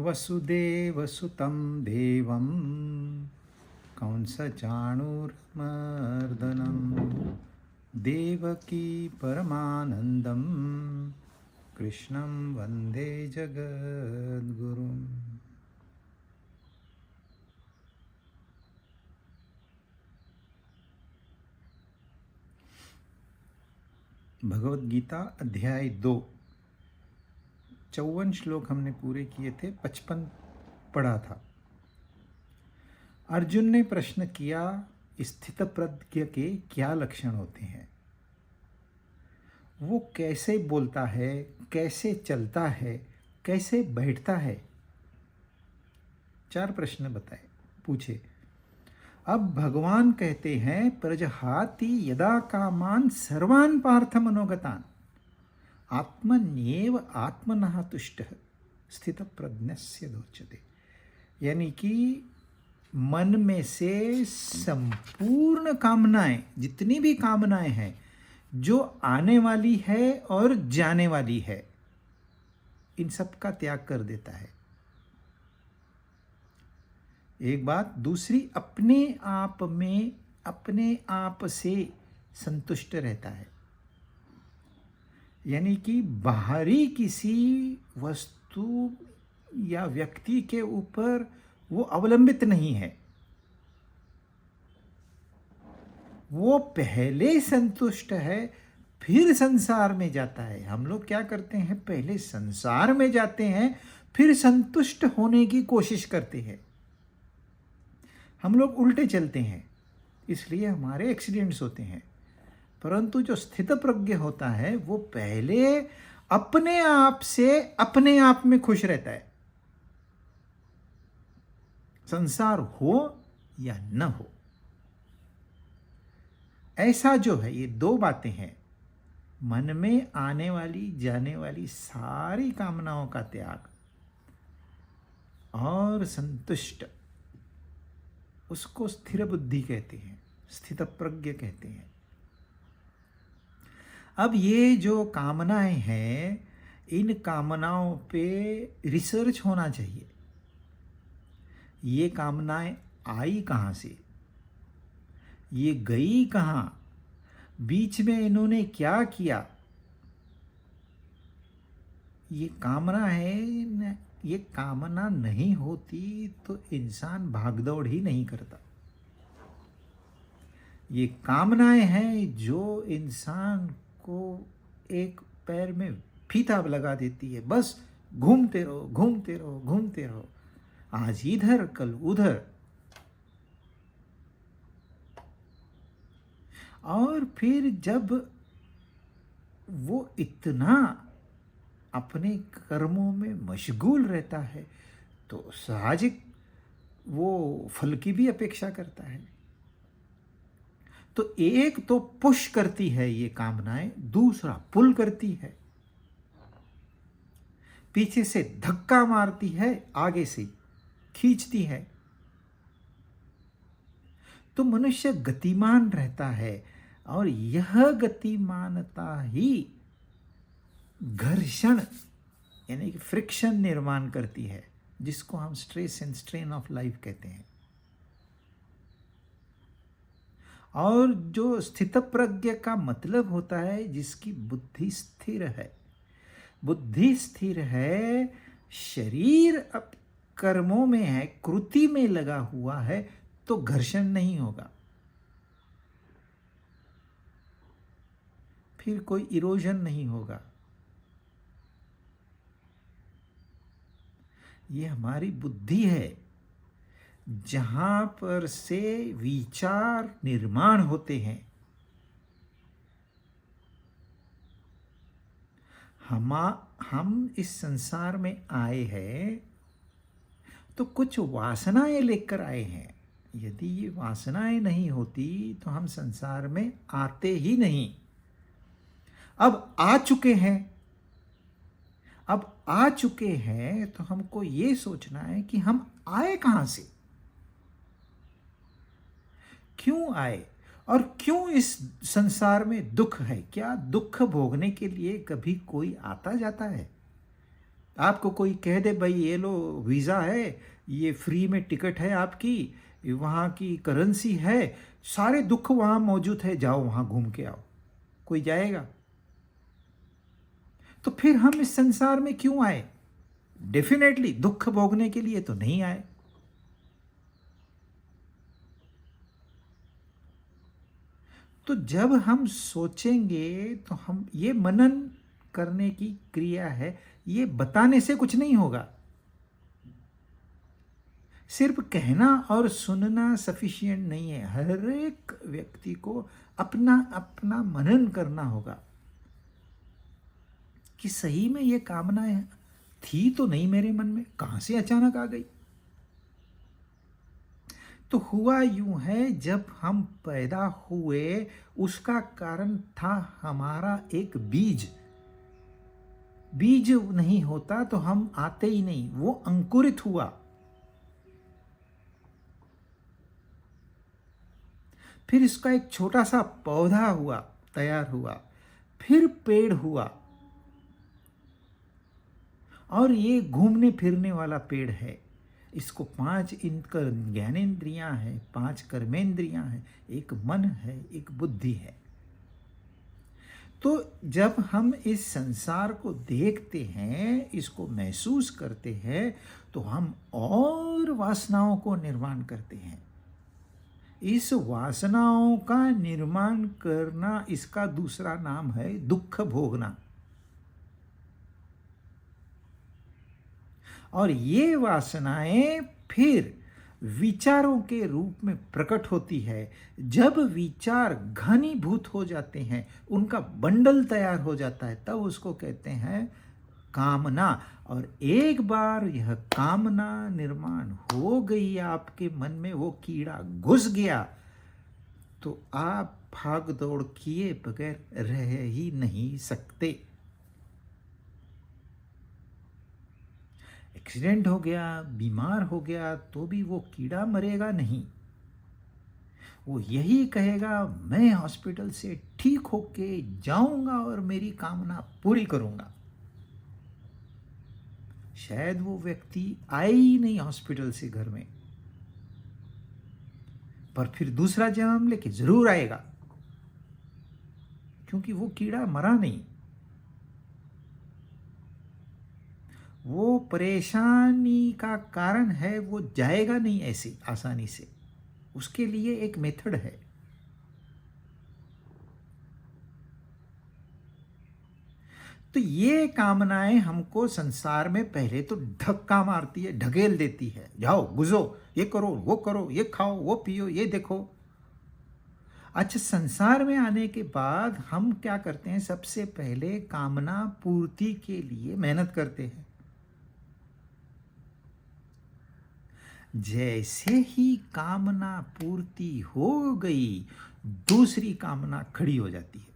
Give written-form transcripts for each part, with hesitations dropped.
वसुदेवसुतं देवं कंसचाणूरमर्दनं देवकी परमानन्दं कृष्णं वन्दे जगद्गुरुम्। भगवद गीता अध्याय 2 54 श्लोक हमने पूरे किए थे, 55 पढ़ा था। अर्जुन ने प्रश्न किया, स्थितप्रज्ञ के क्या लक्षण होते हैं? वो कैसे बोलता है, कैसे चलता है, कैसे बैठता है? 4 प्रश्न बताए, पूछे। अब भगवान कहते हैं, प्रजहाति यदा कामान सर्वान् पार्थ मनोगतान् आत्मन्येव आत्मनः तुष्टः स्थित प्रज्ञस्य दोच्यते। यानी कि मन में से संपूर्ण कामनाएं, जितनी भी कामनाएं हैं जो आने वाली है और जाने वाली है, इन सब का त्याग कर देता है। एक बात। दूसरी, अपने आप में अपने आप से संतुष्ट रहता है, यानी कि बाहरी किसी वस्तु या व्यक्ति के ऊपर वो अवलंबित नहीं है। वो पहले संतुष्ट है, फिर संसार में जाता है। हम लोग क्या करते हैं, पहले संसार में जाते हैं, फिर संतुष्ट होने की कोशिश करते हैं। हम लोग उल्टे चलते हैं, इसलिए हमारे एक्सीडेंट्स होते हैं। परंतु जो स्थित प्रज्ञ होता है वो पहले अपने आप से अपने आप में खुश रहता है, संसार हो या न हो। ऐसा जो है, ये 2 बातें हैं, मन में आने वाली जाने वाली सारी कामनाओं का त्याग और संतुष्ट, उसको स्थिर बुद्धि कहते हैं, स्थित प्रज्ञ कहते हैं। अब ये जो कामनाएं हैं, इन कामनाओं पे रिसर्च होना चाहिए। ये कामनाएं आई कहाँ से, ये गई कहाँ, बीच में इन्होंने क्या किया। ये कामना है, ये कामना नहीं होती तो इंसान भागदौड़ ही नहीं करता। ये कामनाएं हैं जो इंसान को एक पैर में फीता लगा देती है। बस घूमते रहो, घूमते रहो, घूमते रहो, आज इधर कल उधर। और फिर जब वो इतना अपने कर्मों में मशगूल रहता है तो साहजिक वो फल की भी अपेक्षा करता है। तो एक तो पुश करती है ये कामनाएं, दूसरा पुल करती है, पीछे से धक्का मारती है, आगे से खींचती है। तो मनुष्य गतिमान रहता है, और यह गतिमानता ही घर्षण यानी कि फ्रिक्शन निर्माण करती है, जिसको हम stress and strain of life कहते हैं। और जो स्थित प्रज्ञ का मतलब होता है जिसकी बुद्धि स्थिर है। बुद्धि स्थिर है, शरीर अब कर्मों में है, कृति में लगा हुआ है, तो घर्षण नहीं होगा, फिर कोई इरोजन नहीं होगा। ये हमारी बुद्धि है, जहां पर से विचार निर्माण होते हैं। हम इस संसार में आए हैं तो कुछ वासनाएं लेकर आए हैं। यदि ये वासनाएं नहीं होती तो हम संसार में आते ही नहीं। अब आ चुके हैं तो हमको ये सोचना है कि हम आए कहां से, क्यों आए, और क्यों इस संसार में दुख है। क्या दुख भोगने के लिए कभी कोई आता जाता है? आपको कोई कह दे भाई ये लो वीज़ा है, ये फ्री में टिकट है आपकी, वहाँ की करेंसी है, सारे दुख वहाँ मौजूद है, जाओ वहाँ घूम के आओ, कोई जाएगा? तो फिर हम इस संसार में क्यों आए? डेफिनेटली दुख भोगने के लिए तो नहीं आए। तो जब हम सोचेंगे तो हम ये मनन करने की क्रिया है, ये बताने से कुछ नहीं होगा। सिर्फ कहना और सुनना सफिशिएंट नहीं है, हर एक व्यक्ति को अपना अपना मनन करना होगा कि सही में ये कामनाएं थी तो नहीं मेरे मन में, कहां से अचानक आ गई। तो हुआ यूं है, जब हम पैदा हुए उसका कारण था हमारा एक बीज। बीज नहीं होता तो हम आते ही नहीं, वो अंकुरित हुआ, फिर इसका एक छोटा सा पौधा हुआ, तैयार हुआ, फिर पेड़ हुआ, और ये घूमने फिरने वाला पेड़ है। इसको 5 इनका ज्ञानेंद्रियां हैं, 5 कर्मेंद्रियां हैं, एक मन है, एक बुद्धि है। तो जब हम इस संसार को देखते हैं, इसको महसूस करते हैं, तो हम और वासनाओं को निर्माण करते हैं। इस वासनाओं का निर्माण करना, इसका दूसरा नाम है दुख भोगना। और ये वासनाएं फिर विचारों के रूप में प्रकट होती है। जब विचार घनीभूत हो जाते हैं, उनका बंडल तैयार हो जाता है, तब उसको कहते हैं कामना। और एक बार यह कामना निर्माण हो गई आपके मन में, वो कीड़ा घुस गया, तो आप भाग दौड़ किए बगैर रह ही नहीं सकते। एक्सीडेंट हो गया, बीमार हो गया, तो भी वो कीड़ा मरेगा नहीं। वो यही कहेगा मैं हॉस्पिटल से ठीक होके जाऊंगा और मेरी कामना पूरी करूंगा। शायद वो व्यक्ति आए ही नहीं हॉस्पिटल से घर में, पर फिर दूसरा जन्म लेके जरूर आएगा, क्योंकि वो कीड़ा मरा नहीं। वो परेशानी का कारण है, वो जाएगा नहीं ऐसे आसानी से, उसके लिए एक मेथड है। तो ये कामनाएं हमको संसार में पहले तो धक्का मारती है, ढकेल देती है, जाओ गुजो, ये करो, ये खाओ, वो पियो, ये देखो। अच्छा, संसार में आने के बाद हम क्या करते हैं? सबसे पहले कामना पूर्ति के लिए मेहनत करते हैं। जैसे ही कामना पूर्ति हो गई, दूसरी कामना खड़ी हो जाती है,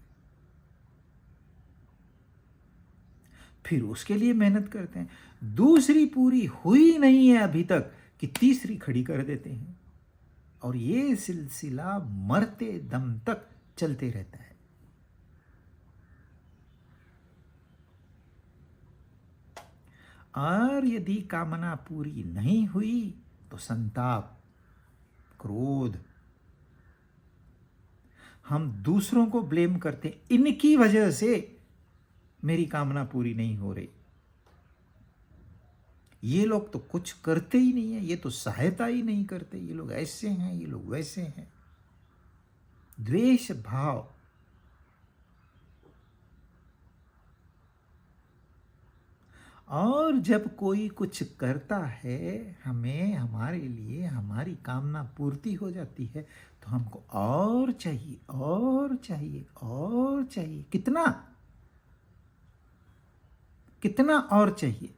फिर उसके लिए मेहनत करते हैं। दूसरी पूरी हुई नहीं है अभी तक कि तीसरी खड़ी कर देते हैं, और ये सिलसिला मरते दम तक चलते रहता है। और यदि कामना पूरी नहीं हुई तो संताप, क्रोध, हम दूसरों को ब्लेम करते, इनकी वजह से मेरी कामना पूरी नहीं हो रही, ये लोग तो कुछ करते ही नहीं है, ये तो सहायता ही नहीं करते, ये लोग ऐसे हैं, ये लोग वैसे हैं। द्वेष भाव। और जब कोई कुछ करता है हमें, हमारे लिए, हमारी कामना पूर्ति हो जाती है, तो हमको और चाहिए, और चाहिए, और चाहिए। कितना कितना और चाहिए?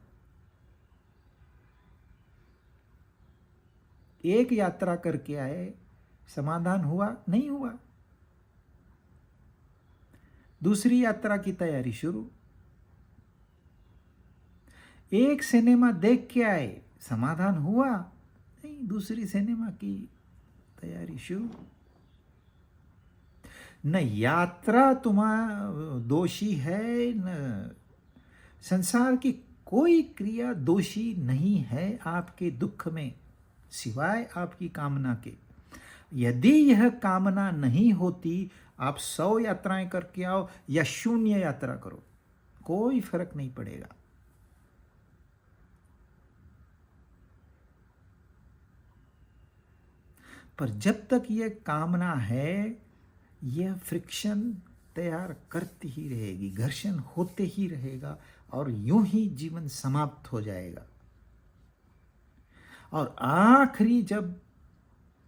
एक यात्रा करके आए, समाधान हुआ नहीं हुआ, दूसरी यात्रा की तैयारी शुरू। एक सिनेमा देख के आए, समाधान हुआ नहीं, दूसरी सिनेमा की तैयारी शुरू। न यात्रा तुम्हारा दोषी है, न संसार की कोई क्रिया दोषी नहीं है आपके दुख में सिवाय आपकी कामना के। यदि यह कामना नहीं होती, आप 100 यात्राएं करके आओ या 0 यात्रा करो, कोई फर्क नहीं पड़ेगा। पर जब तक यह कामना है, यह फ्रिक्शन तैयार करती ही रहेगी, घर्षण होते ही रहेगा और यूं ही जीवन समाप्त हो जाएगा। और आखिरी जब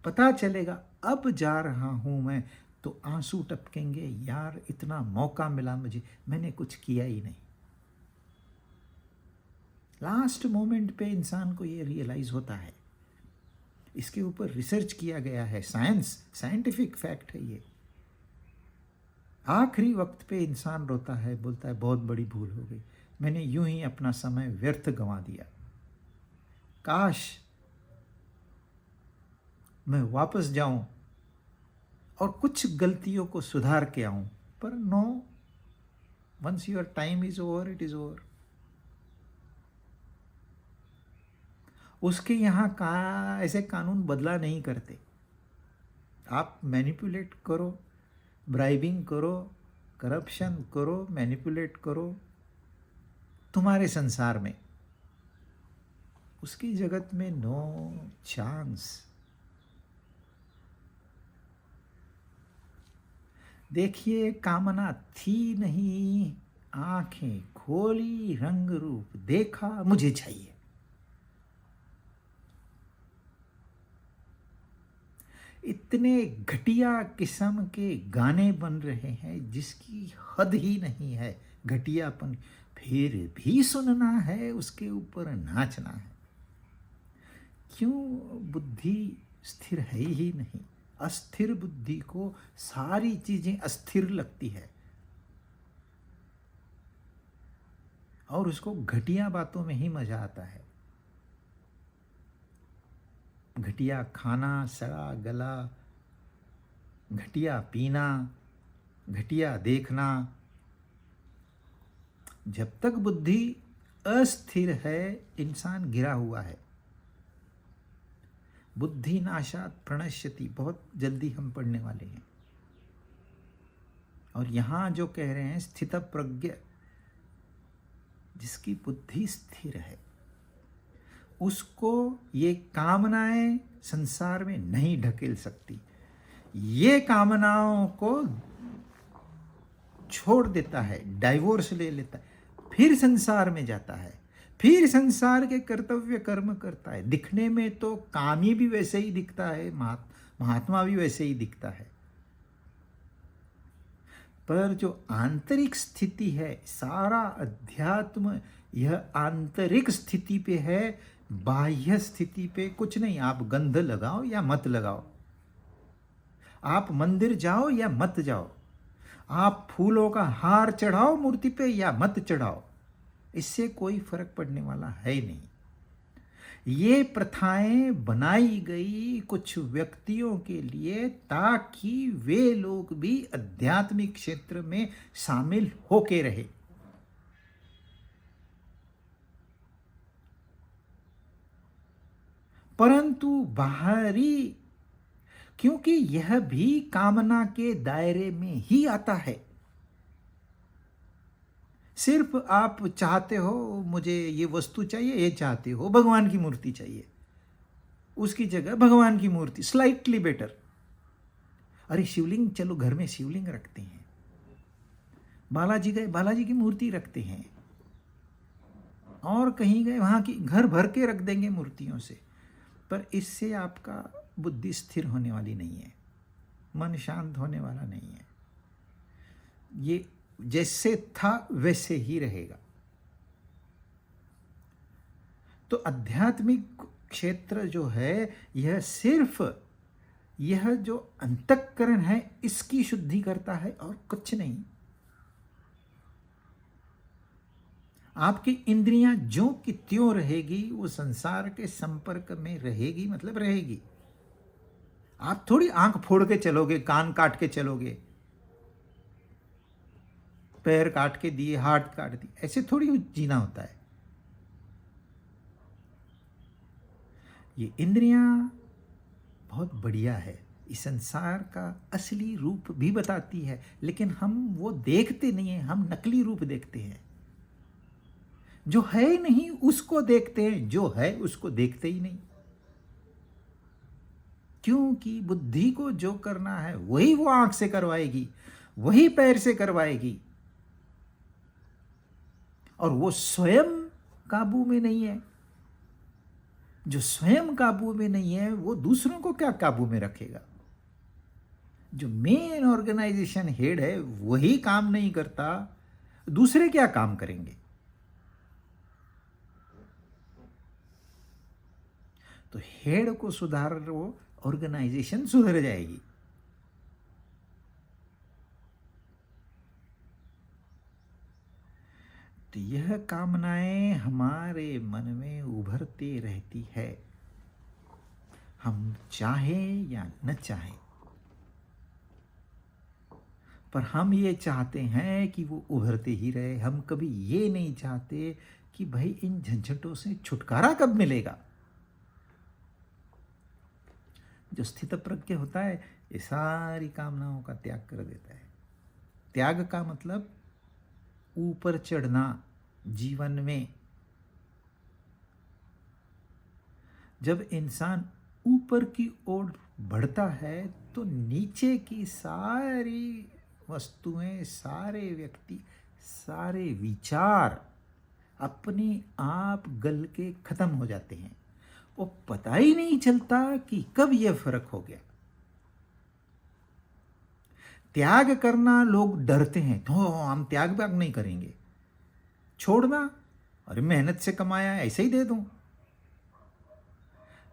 पता चलेगा अब जा रहा हूं मैं, तो आंसू टपकेंगे, यार इतना मौका मिला मुझे, मैंने कुछ किया ही नहीं। लास्ट मोमेंट पे इंसान को ये रियलाइज होता है। इसके ऊपर रिसर्च किया गया है, साइंटिफिक फैक्ट है ये। आखिरी वक्त पे इंसान रोता है, बोलता है बहुत बड़ी भूल हो गई, मैंने यूं ही अपना समय व्यर्थ गंवा दिया, काश मैं वापस जाऊं और कुछ गलतियों को सुधार के आऊं। पर no, once your time is over, it is over. उसके यहाँ का ऐसे कानून बदला नहीं करते। आप मैनिपुलेट करो, ब्राइबिंग करो, करप्शन करो, मैनिपुलेट करो तुम्हारे संसार में, उसकी जगत में नो चांस। देखिए, कामना थी नहीं, आंखें खोली, रंग रूप देखा, मुझे चाहिए। इतने घटिया किस्म के गाने बन रहे हैं जिसकी हद ही नहीं है घटियापन, फिर भी सुनना है, उसके ऊपर नाचना है। क्यों? बुद्धि स्थिर है ही नहीं। अस्थिर बुद्धि को सारी चीजें अस्थिर लगती है और उसको घटिया बातों में ही मजा आता है। घटिया खाना, सड़ा गला, घटिया पीना, घटिया देखना। जब तक बुद्धि अस्थिर है, इंसान गिरा हुआ है। बुद्धि नाशात् प्रणश्यति, बहुत जल्दी हम पढ़ने वाले हैं। और यहां जो कह रहे हैं स्थित प्रज्ञ, जिसकी बुद्धि स्थिर है, उसको ये कामनाएं संसार में नहीं ढकेल सकती। ये कामनाओं को छोड़ देता है, डाइवोर्स ले लेता है, फिर संसार में जाता है, फिर संसार के कर्तव्य कर्म करता है। दिखने में तो कामी भी वैसे ही दिखता है, महात्मा भी वैसे ही दिखता है, पर जो आंतरिक स्थिति है, सारा अध्यात्म यह आंतरिक स्थिति पे है, बाह्य स्थिति पे कुछ नहीं। आप गंध लगाओ या मत लगाओ, आप मंदिर जाओ या मत जाओ, आप फूलों का हार चढ़ाओ मूर्ति पे या मत चढ़ाओ, इससे कोई फर्क पड़ने वाला है ही नहीं। ये प्रथाएं बनाई गई कुछ व्यक्तियों के लिए ताकि वे लोग भी आध्यात्मिक क्षेत्र में शामिल होके रहे। परंतु बाहरी, क्योंकि यह भी कामना के दायरे में ही आता है। सिर्फ आप चाहते हो मुझे ये वस्तु चाहिए, ये चाहते हो भगवान की मूर्ति चाहिए, उसकी जगह भगवान की मूर्ति स्लाइटली बेटर। अरे शिवलिंग, चलो घर में शिवलिंग रखते हैं, बालाजी गए बालाजी की मूर्ति रखते हैं, और कहीं गए वहां की घर भर के रख देंगे मूर्तियों से। पर इससे आपका बुद्धि स्थिर होने वाली नहीं है, मन शांत होने वाला नहीं है। ये जैसे था वैसे ही रहेगा। तो आध्यात्मिक क्षेत्र जो है, यह सिर्फ यह जो अंतःकरण है इसकी शुद्धि करता है और कुछ नहीं। आपकी इंद्रियां जो कि त्यों रहेगी, वो संसार के संपर्क में रहेगी, मतलब रहेगी। आप थोड़ी आंख फोड़ के चलोगे, कान काट के चलोगे, पैर काट के दिए, हाथ काट दिए, ऐसे थोड़ी जीना होता है। ये इंद्रियां बहुत बढ़िया है, इस संसार का असली रूप भी बताती है, लेकिन हम वो देखते नहीं हैं, हम नकली रूप देखते हैं। जो है नहीं उसको देखते हैं, जो है उसको देखते ही नहीं। क्योंकि बुद्धि को जो करना है वही वो आंख से करवाएगी, वही पैर से करवाएगी, और वो स्वयं काबू में नहीं है। जो स्वयं काबू में नहीं है वो दूसरों को क्या काबू में रखेगा। जो मेन ऑर्गेनाइजेशन हेड है वही काम नहीं करता, दूसरे क्या काम करेंगे। तो हेड को सुधार लो, ऑर्गेनाइजेशन सुधर जाएगी। तो यह कामनाएं हमारे मन में उभरती रहती है, हम चाहें या न चाहें। पर हम ये चाहते हैं कि वो उभरते ही रहे। हम कभी ये नहीं चाहते कि भाई इन झंझटों से छुटकारा कब मिलेगा। जो स्थित प्रज्ञ होता है ये सारी कामनाओं का त्याग कर देता है। त्याग का मतलब ऊपर चढ़ना जीवन में। जब इंसान ऊपर की ओर बढ़ता है तो नीचे की सारी वस्तुएं, सारे व्यक्ति, सारे विचार अपने आप गल के खत्म हो जाते हैं। वो पता ही नहीं चलता कि कब यह फर्क हो गया। त्याग करना लोग डरते हैं, तो हम त्याग व्याग नहीं करेंगे। छोड़ना, अरे मेहनत से कमाया ऐसे ही दे दूं।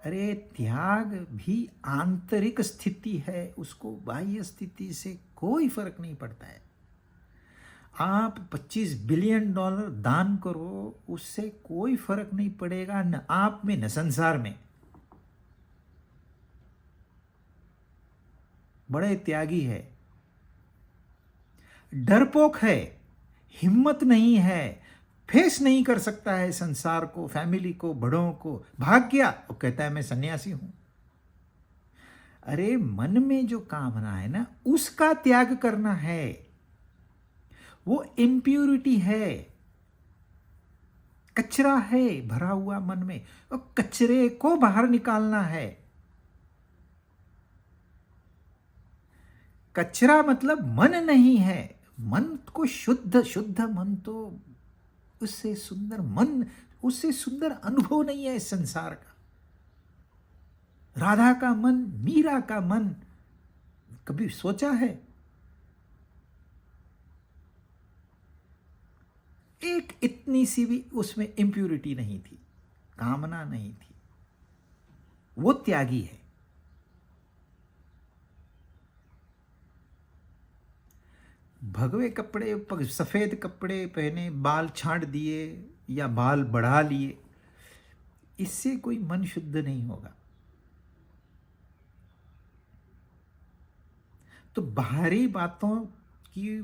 अरे त्याग भी आंतरिक स्थिति है, उसको बाह्य स्थिति से कोई फर्क नहीं पड़ता है। आप 25 बिलियन डॉलर दान करो, उससे कोई फर्क नहीं पड़ेगा, न आप में न संसार में। बड़े त्यागी है, डरपोक है, हिम्मत नहीं है, फेस नहीं कर सकता है संसार को, फैमिली को, बड़ों को, भाग गया, वो कहता है मैं सन्यासी हूं। अरे मन में जो कामना है ना उसका त्याग करना है। वो इम्प्यूरिटी है, कचरा है भरा हुआ मन में, और कचरे को बाहर निकालना है। कचरा मतलब मन नहीं है, मन को शुद्ध, शुद्ध मन तो उससे सुंदर मन, उससे सुंदर अनुभव नहीं है इस संसार का। राधा का मन, मीरा का मन, कभी सोचा है? एक इतनी सी भी उसमें इंप्यूरिटी नहीं थी, कामना नहीं थी। वो त्यागी है। भगवे कपड़े, सफेद कपड़े पहने, बाल छांट दिए या बाल बढ़ा लिए, इससे कोई मन शुद्ध नहीं होगा। तो बाहरी बातों की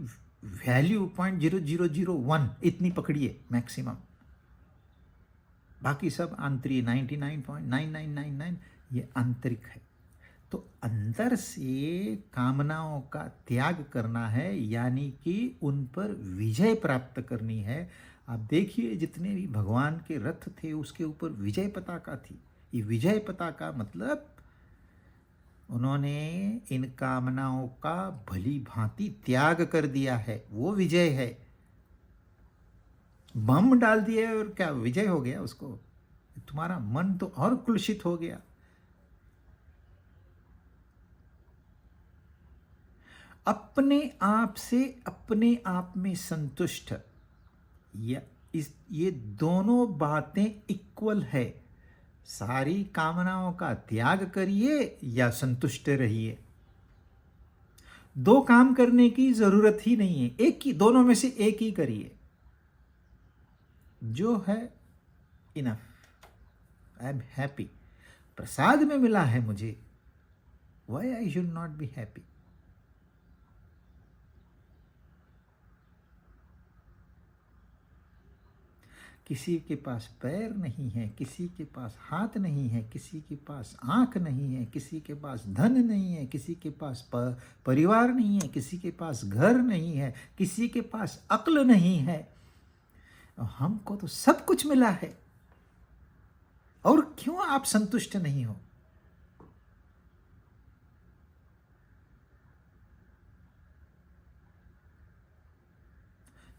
वैल्यू 0.0001 इतनी पकड़िए मैक्सिमम, बाकी सब आंतरिक 99.9999 ये आंतरिक है। तो अंदर से कामनाओं का त्याग करना है, यानी कि उन पर विजय प्राप्त करनी है। आप देखिए जितने भी भगवान के रथ थे उसके ऊपर विजय पताका थी। ये विजय पताका मतलब उन्होंने इन कामनाओं का भली भांति त्याग कर दिया है, वो विजय है। बम डाल दिए और क्या विजय हो गया उसको? तुम्हारा मन तो और कुलुषित हो गया। अपने आप से अपने आप में संतुष्ट, या ये दोनों बातें इक्वल है। सारी कामनाओं का त्याग करिए या संतुष्ट रहिए। दो काम करने की जरूरत ही नहीं है, एक ही, दोनों में से एक ही करिए। जो है इनफ, आई एम हैप्पी। प्रसाद में मिला है मुझे, why I should not be happy? किसी के पास पैर नहीं है, किसी के पास हाथ नहीं है, किसी के पास आँख नहीं है, किसी के पास धन नहीं है, किसी के पास परिवार नहीं है, किसी के पास घर नहीं है, किसी के पास अक्ल नहीं है। हमको तो सब कुछ मिला है, और क्यों आप संतुष्ट नहीं हो?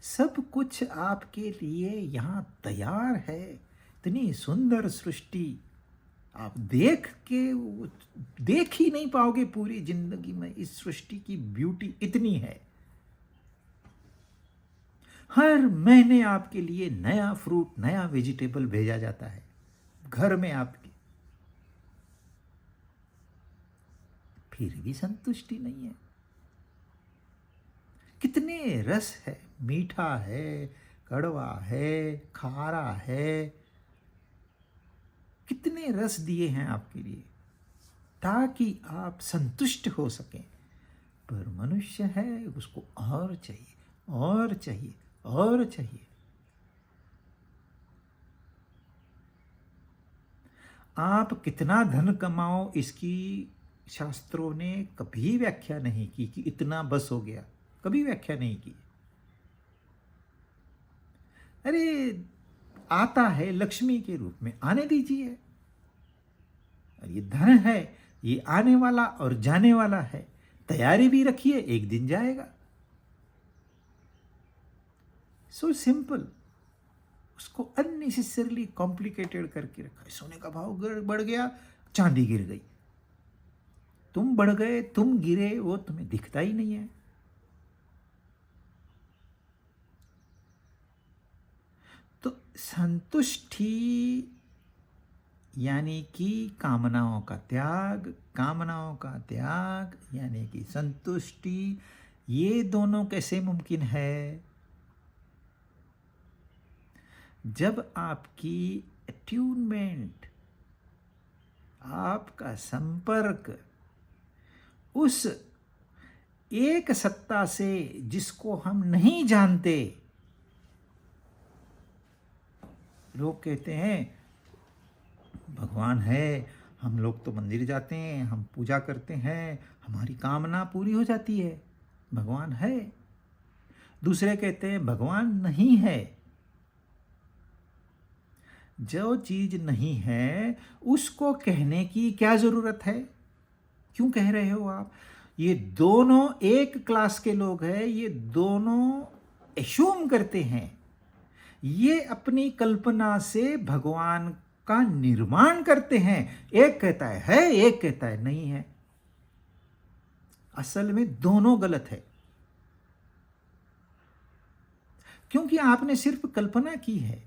सब कुछ आपके लिए यहाँ तैयार है। इतनी सुंदर सृष्टि आप देख ही नहीं पाओगे पूरी जिंदगी में। इस सृष्टि की ब्यूटी इतनी है। हर महीने आपके लिए नया फ्रूट, नया वेजिटेबल भेजा जाता है घर में आपके, फिर भी संतुष्टि नहीं है। कितने रस है, मीठा है, कड़वा है, खारा है, कितने रस दिए हैं आपके लिए ताकि आप संतुष्ट हो सकें। पर मनुष्य है, उसको और चाहिए, और चाहिए, और चाहिए। आप कितना धन कमाओ, इसकी शास्त्रों ने कभी व्याख्या नहीं की कि इतना बस हो गया, कभी व्याख्या नहीं की। अरे आता है लक्ष्मी के रूप में, आने दीजिए। और ये धन है, ये आने वाला और जाने वाला है। तैयारी भी रखिए, एक दिन जाएगा। So simple. उसको अननेसेसरली कॉम्प्लिकेटेड करके रखा है। सोने का भाव बढ़ गया, चांदी गिर गई। तुम बढ़ गए, तुम गिरे, वो तुम्हें दिखता ही नहीं है। तो संतुष्टि यानी कि कामनाओं का त्याग, कामनाओं का त्याग यानी कि संतुष्टि। ये दोनों कैसे मुमकिन है? जब आपकी अट्यूनमेंट, आपका संपर्क उस एक सत्ता से जिसको हम नहीं जानते। लोग कहते हैं भगवान है, हम लोग तो मंदिर जाते हैं, हम पूजा करते हैं, हमारी कामना पूरी हो जाती है, भगवान है। दूसरे कहते हैं भगवान नहीं है। जो चीज नहीं है उसको कहने की क्या जरूरत है? क्यों कह रहे हो आप? ये दोनों एक क्लास के लोग हैं। ये दोनों एश्यूम करते हैं, ये अपनी कल्पना से भगवान का निर्माण करते हैं। एक कहता है, एक कहता है नहीं है। असल में दोनों गलत है, क्योंकि आपने सिर्फ कल्पना की है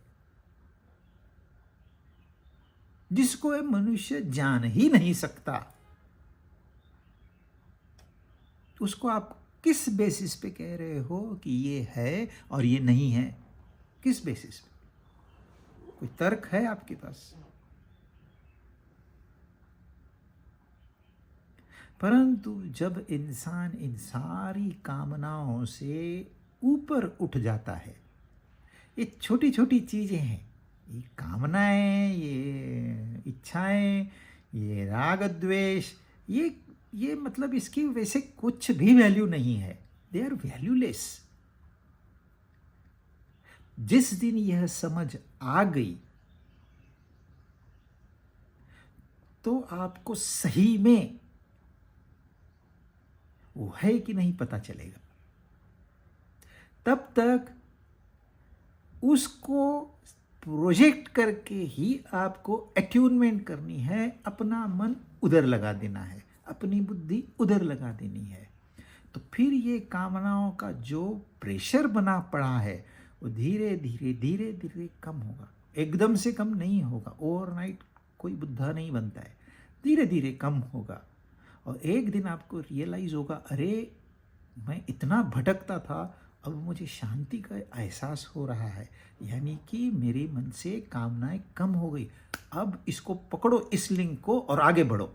जिसको ये मनुष्य जान ही नहीं सकता। उसको आप किस बेसिस पे कह रहे हो कि ये है और ये नहीं है? किस बेसिस पे? कोई तर्क है आपके पास? परंतु जब इंसान इन सारी कामनाओं से ऊपर उठ जाता है, ये छोटी छोटी चीजें हैं, ये कामनाएं, ये इच्छाएं, ये राग द्वेष, ये मतलब इसकी वैसे कुछ भी वैल्यू नहीं है। They are valueless. जिस दिन यह समझ आ गई तो आपको सही में वो है कि नहीं पता चलेगा। तब तक उसको प्रोजेक्ट करके ही आपको अट्यूनमेंट करनी है, अपना मन उधर लगा देना है, अपनी बुद्धि उधर लगा देनी है। तो फिर ये कामनाओं का जो प्रेशर बना पड़ा है वो धीरे धीरे धीरे धीरे कम होगा। एकदम से कम नहीं होगा, ओवरनाइट कोई बुद्धा नहीं बनता है, धीरे धीरे कम होगा। और एक दिन आपको रियलाइज होगा, अरे मैं इतना भटकता था, अब मुझे शांति का एहसास हो रहा है, यानी कि मेरे मन से कामनाएं कम हो गई। अब इसको पकड़ो, इस लिंक को, और आगे बढ़ो।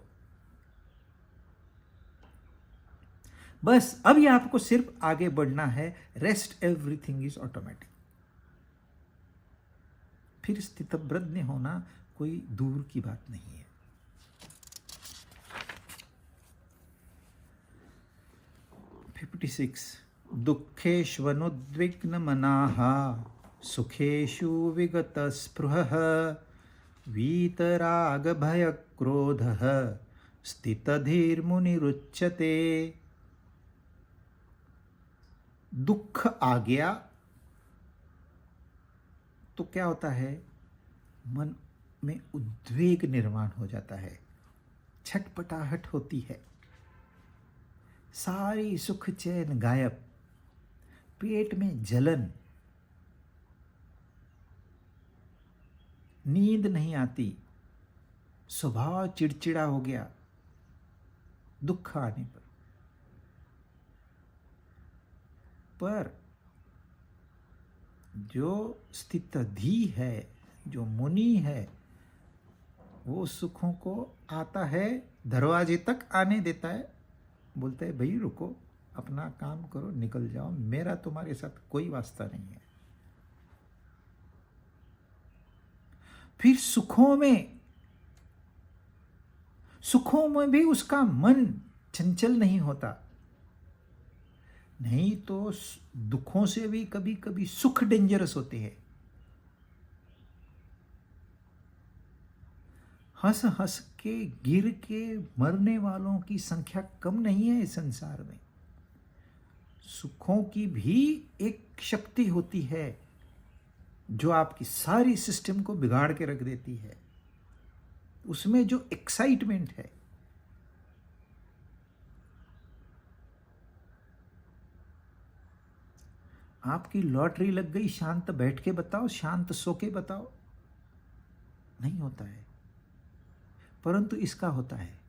बस अब ये आपको सिर्फ आगे बढ़ना है। Rest everything is automatic. फिर स्थितप्रज्ञ होना कोई दूर की बात नहीं है। 56 दुःखेष्वनुद्विग्नमनाः सुखेषु विगतस्पृहः वीतरागभयक्रोधः स्थितधीर्मुनिरुच्यते। दुख आ गया तो क्या होता है, मन में उद्वेग निर्माण हो जाता है, छटपटाहट होती है, सारी सुख चैन गायब, पेट में जलन, नींद नहीं आती, स्वभाव चिड़चिड़ा हो गया दुख आने पर जो स्थितधि है, जो मुनि है, वो सुखों को आता है दरवाजे तक आने देता है, बोलता है भाई रुको, अपना काम करो, निकल जाओ, मेरा तुम्हारे साथ कोई वास्ता नहीं है। फिर सुखों में भी उसका मन चंचल नहीं होता। नहीं तो दुखों से भी कभी कभी सुख डेंजरस होते हैं। हंस हंस के गिर के मरने वालों की संख्या कम नहीं है इस संसार में। सुखों की भी एक शक्ति होती है जो आपकी सारी सिस्टम को बिगाड़ के रख देती है। उसमें जो एक्साइटमेंट है, आपकी लॉटरी लग गई, शांत बैठ के बताओ, शांत सो के बताओ, नहीं होता है। परंतु इसका होता है,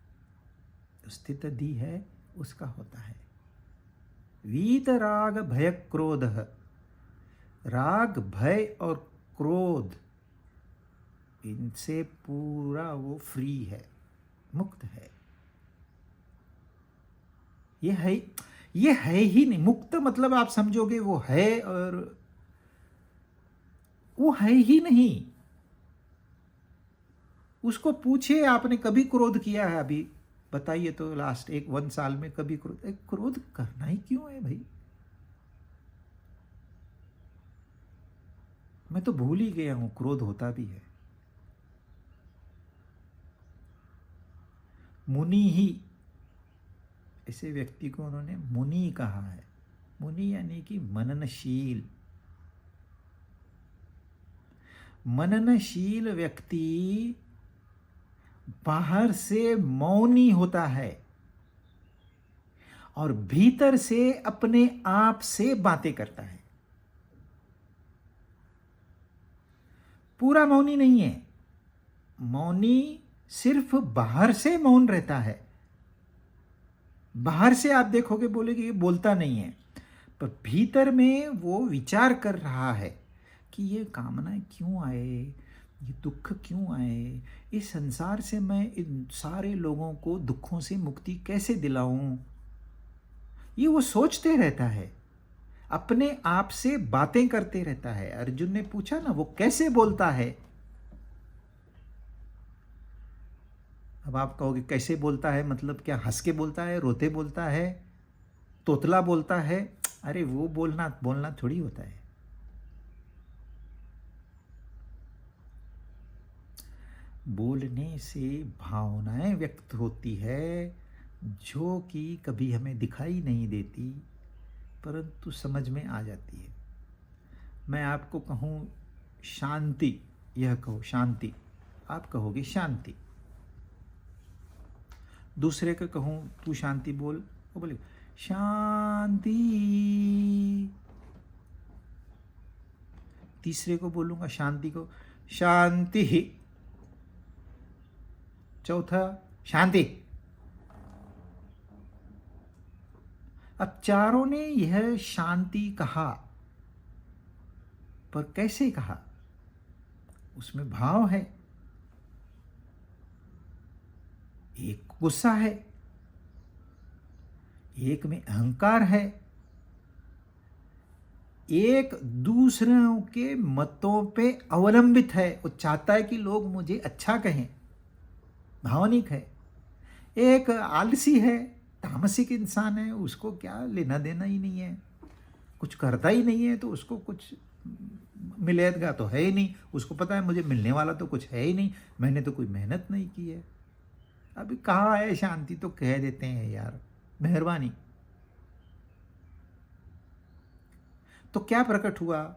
स्थितधि है उसका होता है। वीतराग भय क्रोध, राग भय और क्रोध, इनसे पूरा वो फ्री है, मुक्त है। ये है ही नहीं। मुक्त मतलब आप समझोगे वो है, और वो है ही नहीं। उसको पूछे आपने कभी क्रोध किया है? अभी बताइए तो, लास्ट 1 साल में कभी क्रोध करना ही क्यों है भाई? मैं तो भूल ही गया हूं क्रोध होता भी है। मुनि ही, ऐसे व्यक्ति को उन्होंने मुनि कहा है। मुनि यानी कि मननशील। मननशील व्यक्ति बाहर से मौनी होता है और भीतर से अपने आप से बातें करता है। पूरा मौनी नहीं है। मौनी सिर्फ बाहर से मौन रहता है। बाहर से आप देखोगे बोलेगे ये बोलता नहीं है, पर भीतर में वो विचार कर रहा है कि ये कामनाएं क्यों आए, ये दुख क्यों आए, इस संसार से मैं इन सारे लोगों को दुखों से मुक्ति कैसे दिलाऊं। ये वो सोचते रहता है, अपने आप से बातें करते रहता है। अर्जुन ने पूछा ना, वो कैसे बोलता है? अब आप कहोगे कैसे बोलता है मतलब क्या हंस के बोलता है, रोते बोलता है, तोतला बोलता है? अरे वो बोलना थोड़ी होता है। बोलने से भावनाएं व्यक्त होती है जो कि कभी हमें दिखाई नहीं देती, परंतु समझ में आ जाती है। मैं आपको कहूँ शांति, यह कहो शांति, आप कहोगे शांति। दूसरे को कहूँ तू शांति बोल, वो बोले शांति। तीसरे को बोलूंगा शांति को, शांति ही। चौथा शांति। अब चारों ने यह शांति कहा, पर कैसे कहा? उसमें भाव है। एक गुस्सा है, एक में अहंकार है, एक दूसरों के मतों पे अवलंबित है, वो चाहता है कि लोग मुझे अच्छा कहें, भावनिक है। एक आलसी है, तामसिक इंसान है, उसको क्या लेना देना ही नहीं है, कुछ करता ही नहीं है, तो उसको कुछ मिलेगा तो है ही नहीं, उसको पता है मुझे मिलने वाला तो कुछ है ही नहीं, मैंने तो कोई मेहनत नहीं की है। अभी कहाँ है शांति, तो कह देते हैं यार, मेहरबानी। तो क्या प्रकट हुआ?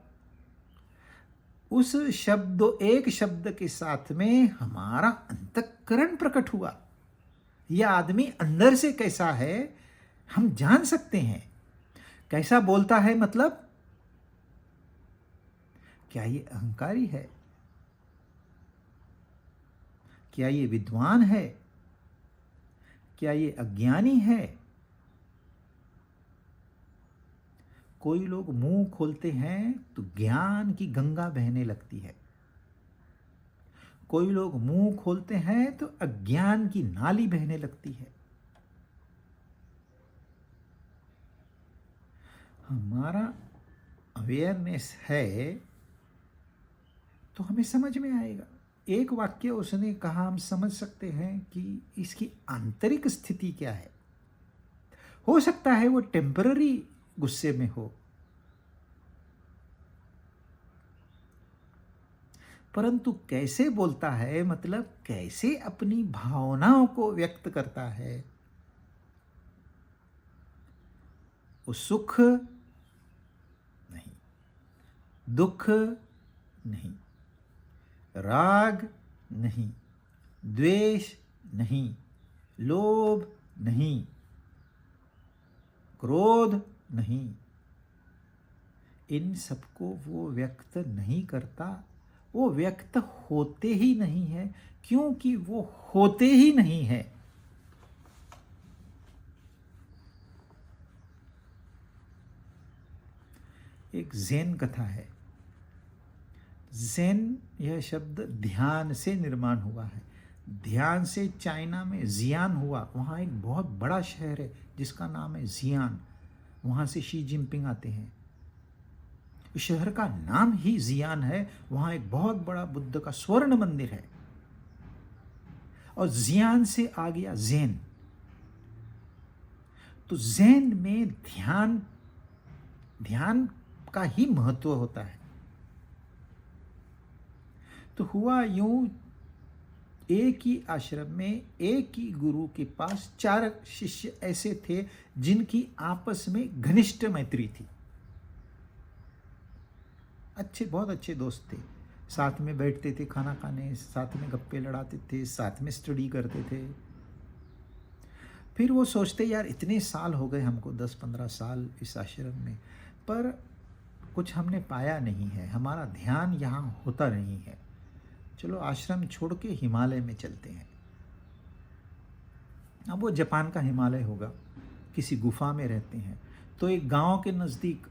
उस शब्द, एक शब्द के साथ में हमारा अंतःकरण प्रकट हुआ। यह आदमी अंदर से कैसा है हम जान सकते हैं। कैसा बोलता है मतलब, क्या ये अहंकारी है, क्या ये विद्वान है, क्या ये अज्ञानी है। कोई लोग मुंह खोलते हैं तो ज्ञान की गंगा बहने लगती है, कोई लोग मुंह खोलते हैं तो अज्ञान की नाली बहने लगती है। हमारा अवेयरनेस है तो हमें समझ में आएगा। एक वाक्य उसने कहा, हम समझ सकते हैं कि इसकी आंतरिक स्थिति क्या है। हो सकता है वो टेम्पररी गुस्से में हो, परंतु कैसे बोलता है, मतलब कैसे अपनी भावनाओं को व्यक्त करता है। वो सुख नहीं, दुख नहीं, राग नहीं, द्वेष नहीं, लोभ नहीं, क्रोध नहीं, इन सबको वो व्यक्त नहीं करता। वो व्यक्त होते ही नहीं है, क्योंकि वो होते ही नहीं है। एक ज़ेन कथा है। ज़ेन यह शब्द ध्यान से निर्माण हुआ है। ध्यान से चाइना में जियान हुआ। वहाँ एक बहुत बड़ा शहर है जिसका नाम है जियान। वहाँ से शी जिनपिंग आते हैं। शहर का नाम ही जियान है। वहाँ एक बहुत बड़ा बुद्ध का स्वर्ण मंदिर है। और जियान से आ गया ज़ेन। तो ज़ेन में ध्यान का ही महत्व होता है। तो हुआ यूं, एक ही आश्रम में एक ही गुरु के पास 4 शिष्य ऐसे थे जिनकी आपस में घनिष्ठ मैत्री थी। बहुत अच्छे दोस्त थे। साथ में बैठते थे खाना खाने, साथ में गप्पे लड़ाते थे, साथ में स्टडी करते थे। फिर वो सोचते, यार इतने साल हो गए हमको, 10-15 साल इस आश्रम में, पर कुछ हमने पाया नहीं है, हमारा ध्यान यहाँ होता नहीं है। चलो आश्रम छोड़ के हिमालय में चलते हैं। अब वो जापान का हिमालय होगा, किसी गुफा में रहते हैं। तो एक गांव के नज़दीक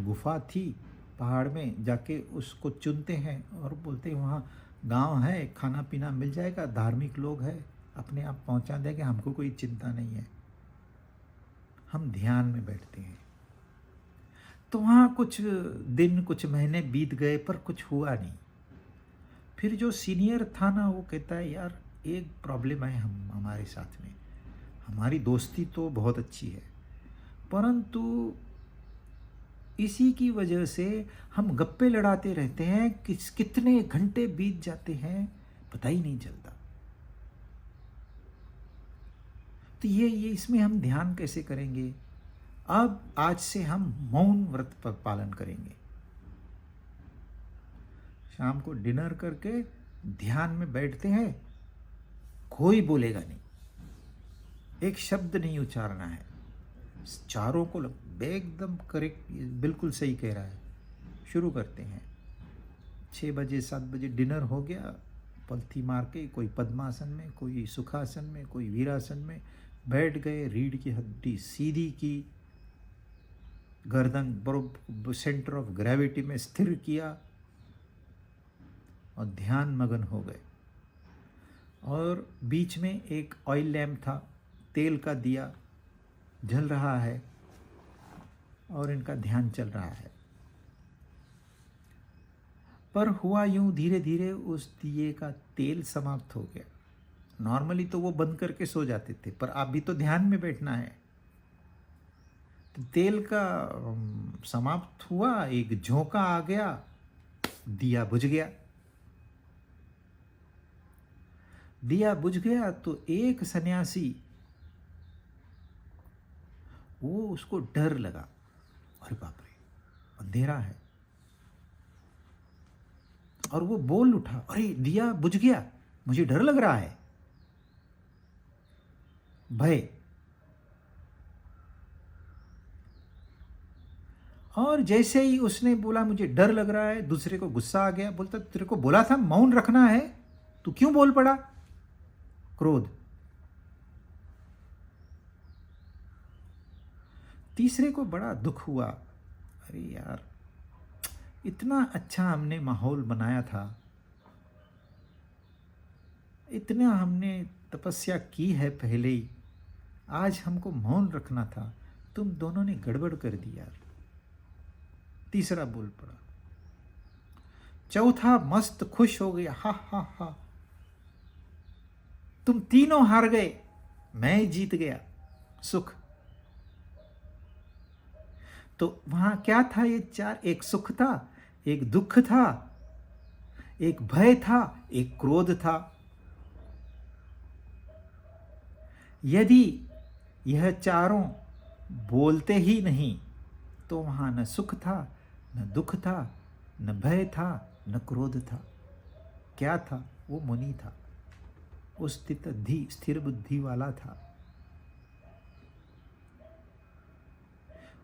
गुफा थी, पहाड़ में जाके उसको चुनते हैं और बोलते हैं वहाँ गांव है, खाना पीना मिल जाएगा, धार्मिक लोग हैं, अपने आप पहुँचा देंगे, हमको कोई चिंता नहीं है। हम ध्यान में बैठते हैं। तो वहाँ कुछ दिन, कुछ महीने बीत गए, पर कुछ हुआ नहीं। फिर जो सीनियर था ना, वो कहता है, यार एक प्रॉब्लम है हमारे साथ में। हमारी दोस्ती तो बहुत अच्छी है, परंतु इसी की वजह से हम गप्पे लड़ाते रहते हैं, कितने घंटे बीत जाते हैं पता ही नहीं चलता। तो ये इसमें हम ध्यान कैसे करेंगे? अब आज से हम मौन व्रत पर पालन करेंगे। शाम को डिनर करके ध्यान में बैठते हैं, कोई बोलेगा नहीं, एक शब्द नहीं उच्चारना है। चारों को एकदम करेक्ट, बिल्कुल सही कह रहा है। शुरू करते हैं। 6 बजे 7 बजे डिनर हो गया, पलथी मार के कोई पद्मासन में, कोई सुखासन में, कोई वीरासन में बैठ गए। रीढ़ की हड्डी सीधी की, गर्दन सेंटर ऑफ ग्रेविटी में स्थिर किया और ध्यान मगन हो गए। और बीच में एक ऑयल लैम्प था, तेल का दिया जल रहा है और इनका ध्यान चल रहा है। पर हुआ यूं, धीरे धीरे उस दिए का तेल समाप्त हो गया। नॉर्मली तो वो बंद करके सो जाते थे, पर अभी तो ध्यान में बैठना है। तो तेल का समाप्त हुआ, एक झोंका आ गया, दिया बुझ गया। दिया बुझ गया तो एक सन्यासी, वो उसको डर लगा, अरे बाप रे अंधेरा है, और वो बोल उठा, अरे दिया बुझ गया, मुझे डर लग रहा है। भय। और जैसे ही उसने बोला मुझे डर लग रहा है, दूसरे को गुस्सा आ गया, बोलता तेरे को बोला था मौन रखना है, तू क्यों बोल पड़ा। क्रोध। तीसरे को बड़ा दुख हुआ, अरे यार इतना अच्छा हमने माहौल बनाया था, इतना हमने तपस्या की है पहले ही, आज हमको मौन रखना था, तुम दोनों ने गड़बड़ कर दी यार। तीसरा बोल पड़ा। चौथा मस्त खुश हो गया, हा हा हा, तुम तीनों हार गए, मैं जीत गया, सुख। तो वहां क्या था, ये चार, एक सुख था, एक दुख था, एक भय था, एक क्रोध था। यदि यह चारों बोलते ही नहीं तो वहां न सुख था, न दुख था, न भय था, न क्रोध था। क्या था, वो मुनि था, वो स्थिर बुद्धि वाला था।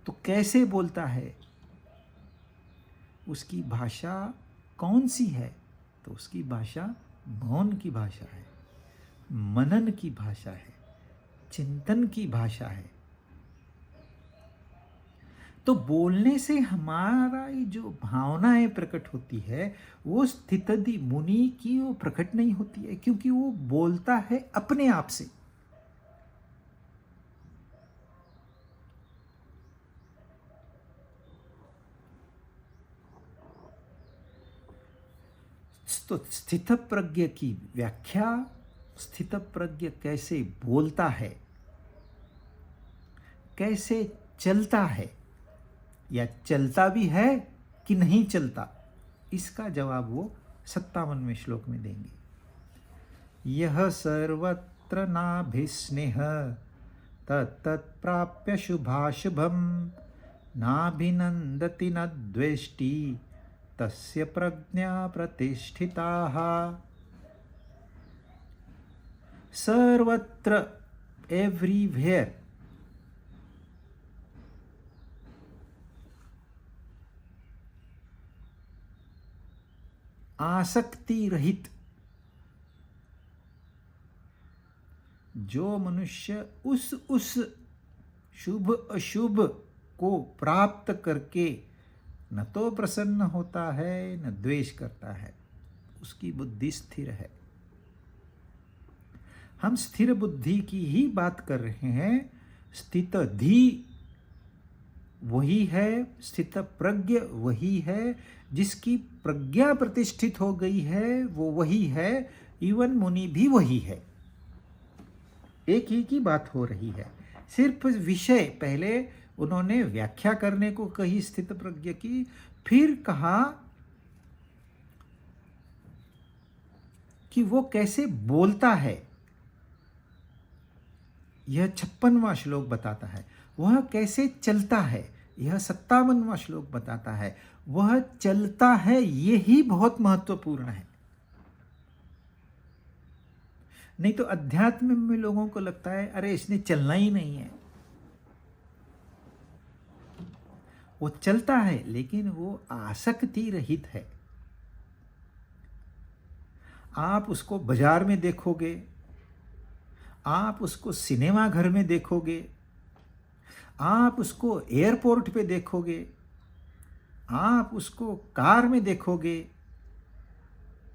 तो कैसे बोलता है, उसकी भाषा कौन सी है, तो उसकी भाषा मौन की भाषा है, मनन की भाषा है, चिंतन की भाषा है। तो बोलने से हमारा ये जो भावनाएं प्रकट होती है, वो स्थितधि मुनि की वो प्रकट नहीं होती है, क्योंकि वो बोलता है अपने आप से। तो स्थित प्रज्ञ की व्याख्या, स्थित प्रज्ञ कैसे बोलता है, कैसे चलता है, या चलता भी है कि नहीं चलता, इसका जवाब वो 57वें श्लोक में देंगे। यह सर्वत्र नाभिस्नेह तत्तत्प्राप्य शुभाशुभम नाभिनंदति न द्वेष्टि तस्य प्रज्ञा प्रतिष्ठिताः। सर्वत्र, एवरीवेयर, आसक्ति रहित जो मनुष्य उस शुभ अशुभ को प्राप्त करके न तो प्रसन्न होता है न द्वेष करता है, उसकी बुद्धि स्थिर है। हम स्थिर बुद्धि की ही बात कर रहे हैं। स्थित धी वही है, स्थित प्रज्ञ वही है, जिसकी प्रज्ञा प्रतिष्ठित हो गई है वो वही है। इवन मुनि भी वही है, एक ही की बात हो रही है। सिर्फ विषय पहले उन्होंने व्याख्या करने को कही स्थित प्रज्ञ की, फिर कहा कि वो कैसे बोलता है, यह 56वां श्लोक बताता है। वह कैसे चलता है, यह 57वां श्लोक बताता है। वह चलता है, यही बहुत महत्वपूर्ण है। नहीं तो अध्यात्म में लोगों को लगता है अरे इसने चलना ही नहीं है। वो चलता है लेकिन वो आसक्ति रहित है। आप उसको बाजार में देखोगे, आप उसको सिनेमा घर में देखोगे, आप उसको एयरपोर्ट पे देखोगे, आप उसको कार में देखोगे,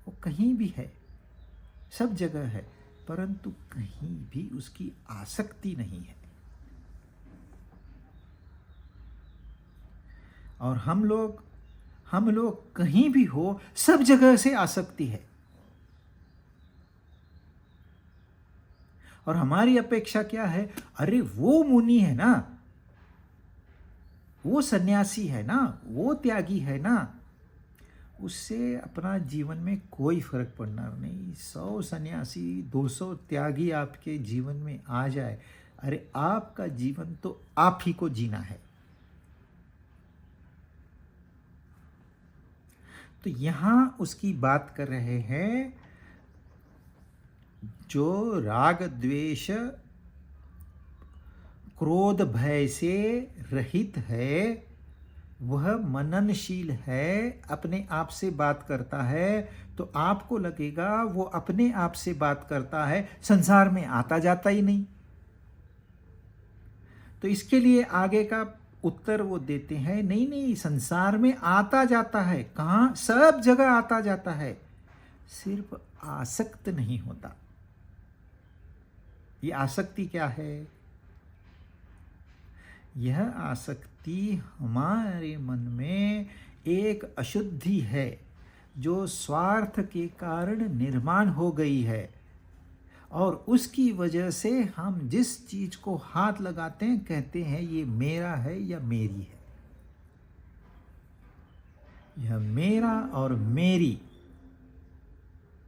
वो कहीं भी है, सब जगह है, परंतु कहीं भी उसकी आसक्ति नहीं है। और हम लोग हम लोग कहीं भी हो, सब जगह से आसक्ति है। और हमारी अपेक्षा क्या है? अरे वो मुनि है ना, वो सन्यासी है ना, वो त्यागी है ना, उससे अपना जीवन में कोई फर्क पड़ना नहीं। 100 सन्यासी, 200 त्यागी आपके जीवन में आ जाए, अरे आपका जीवन तो आप ही को जीना है। तो यहां उसकी बात कर रहे हैं, जो राग द्वेष क्रोध भय से रहित है, वह मननशील है, अपने आप से बात करता है, तो आपको लगेगा वो अपने आप से बात करता है, संसार में आता जाता ही नहीं। तो इसके लिए आगे का उत्तर वो देते हैं, नहीं नहीं, संसार में आता जाता है। कहाँ? सब जगह आता जाता है, सिर्फ आसक्त नहीं होता। ये आसक्ति क्या है? यह आसक्ति हमारे मन में एक अशुद्धि है, जो स्वार्थ के कारण निर्माण हो गई है, और उसकी वजह से हम जिस चीज को हाथ लगाते हैं, कहते हैं ये मेरा है या मेरी है। यह मेरा और मेरी,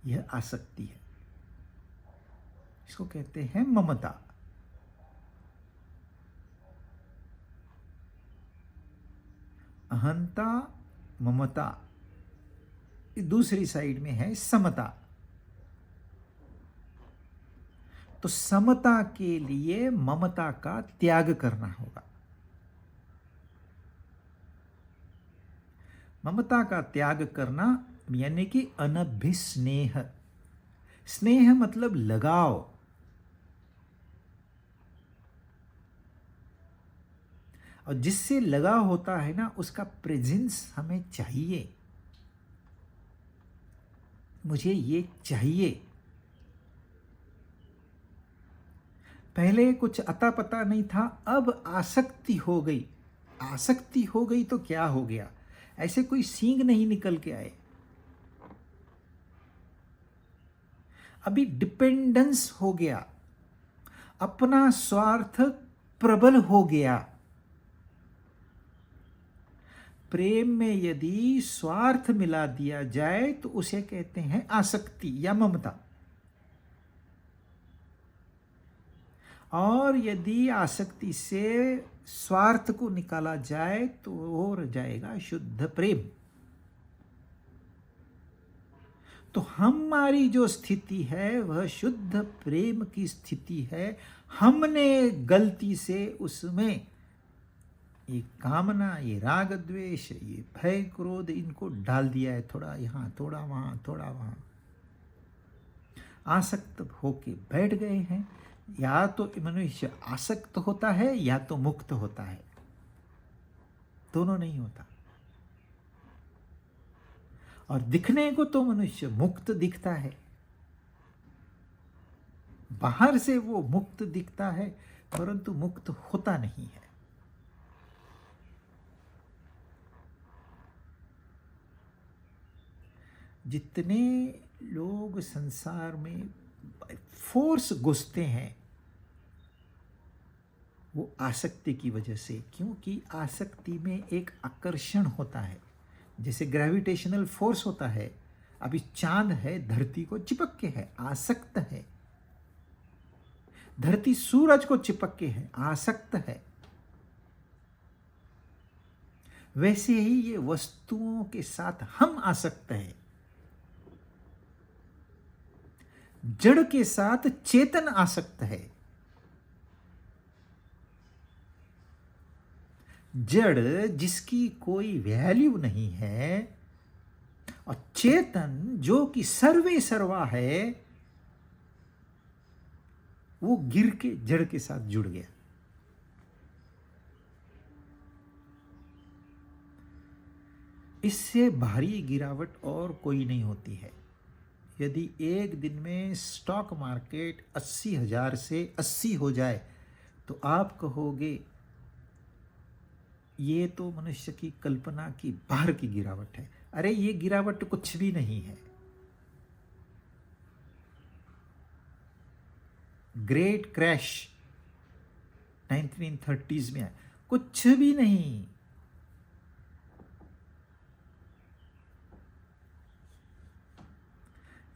यह आसक्ति है। इसको कहते हैं ममता। अहंता, ममता। दूसरी साइड में है समता। तो समता के लिए ममता का त्याग करना होगा। ममता का त्याग करना यानी कि अनभिस्नेह। स्नेह मतलब लगाव। और जिससे लगाव होता है ना, उसका प्रेजेंस हमें चाहिए। मुझे ये चाहिए। पहले कुछ अता पता नहीं था, अब आसक्ति हो गई। आसक्ति हो गई तो क्या हो गया? ऐसे कोई सींग नहीं निकल के आए। अभी डिपेंडेंस हो गया, अपना स्वार्थ प्रबल हो गया। प्रेम में यदि स्वार्थ मिला दिया जाए तो उसे कहते हैं आसक्ति या ममता। और यदि आसक्ति से स्वार्थ को निकाला जाए तो हो जाएगा शुद्ध प्रेम। तो हमारी जो स्थिति है वह शुद्ध प्रेम की स्थिति है। हमने गलती से उसमें ये कामना, ये राग द्वेष, ये भय क्रोध, इनको डाल दिया है, थोड़ा यहाँ थोड़ा वहाँ थोड़ा वहाँ। आसक्त होके बैठ गए हैं। या तो मनुष्य आसक्त होता है या तो मुक्त होता है, दोनों नहीं होता। और दिखने को तो मनुष्य मुक्त दिखता है, बाहर से वो मुक्त दिखता है, परंतु मुक्त होता नहीं है। जितने लोग संसार में फोर्स घुसते हैं वो आसक्ति की वजह से, क्योंकि आसक्ति में एक आकर्षण होता है, जैसे ग्रेविटेशनल फोर्स होता है। अभी चांद है, धरती को चिपक के है, आसक्त है। धरती सूरज को चिपक के है, आसक्त है। वैसे ही ये वस्तुओं के साथ हम आसक्त हैं। जड़ के साथ चेतन आसक्त है। जड़ जिसकी कोई वैल्यू नहीं है, और चेतन जो कि सर्वे सर्वा है, वो गिर के जड़ के साथ जुड़ गया। इससे भारी गिरावट और कोई नहीं होती है। यदि एक दिन में स्टॉक मार्केट 80,000 से 80 हो जाए तो आप कहोगे ये तो मनुष्य की कल्पना की बाहर की गिरावट है। अरे ये गिरावट कुछ भी नहीं है। ग्रेट क्रैश 1930s में है, कुछ भी नहीं।